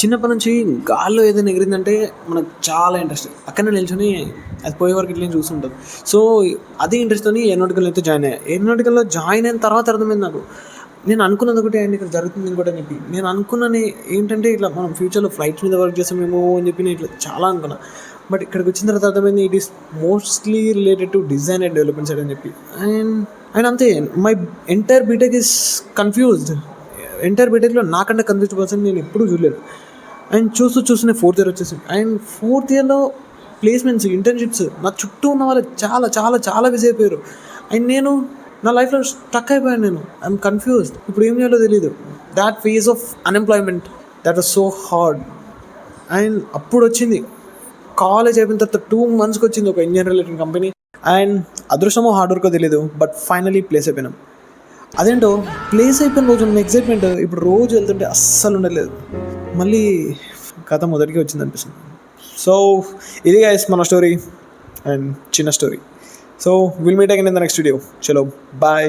చిన్నప్పటి నుంచి గాల్లో ఏదైనా ఎగిరిందంటే మనకు చాలా ఇంట్రెస్ట్. అక్కడనే నిల్చొని అది పోయే వరకు ఇట్లా చూస్తుంటాం. సో అదే ఇంట్రెస్ట్‌తోని ఏరోనాటికల్ అయితే జాయిన్ అయ్యా. ఏరోనాటికల్‌లో జాయిన్ అయిన తర్వాత అర్థమైంది నాకు. నేను అనుకున్నది ఒకటే అండ్ ఇక్కడ జరుగుతుంది ఇంకోటి అని చెప్పి. నేను అనుకున్నని ఏంటంటే ఇట్లా మనం ఫ్యూచర్‌లో ఫ్లైట్స్ మీద వర్క్ చేస్తామేమో అని చెప్పి నేను ఇట్లా చాలా అనుకున్నా. బట్ ఇక్కడికి వచ్చిన తర్వాత అర్థమైంది it is mostly related to design and development side అని చెప్పి. అండ్ అండ్ అంతే my entire BTech is confused. Entire బీటెక్‌లో నాకంటే కన్‌ఫ్యూజ్డ్ పర్సన్ నేను ఎప్పుడూ చూడలేదు. అండ్ చూస్తూనే ఫోర్త్ ఇయర్ వచ్చేసింది. అండ్ ఫోర్త్ ఇయర్‌లో ప్లేస్‌మెంట్స్, ఇంటర్న్‌షిప్స్ నా చుట్టూ ఉన్న వాళ్ళు చాలా చాలా చాలా బిజీ అయిపోయారు. అండ్ నేను నా లైఫ్‌లో స్టక్ అయిపోయాను నేను. I'm confused. ఇప్పుడు ఏం చేయాలో తెలీదు. That phase of unemployment that was so hard. And అప్పుడొచ్చింది కాలేజ్ అయిపోయిన తర్వాత 2 మంత్స్‌కి వచ్చింది ఒక ఇండియన్ రిలేటెడ్ కంపెనీ. అండ్ అదృష్టమో హార్డ్ వర్కో తెలీదు. బట్ ఫైనలీ ప్లేస్ అయిపోయినాం. అదేంటో ప్లేస్ అయిపోయిన రోజు ఉన్న ఎక్సైట్మెంట్ ఇప్పుడు రోజు వెళ్తుంటే అస్సలు ఉండలేదు. మళ్ళీ కథ మొదటికి వచ్చింది అనిపిస్తుంది. సో ఇది గైస్ మన స్టోరీ అండ్ చిన్న story. So will meet again in the next video. చలో బాయ్.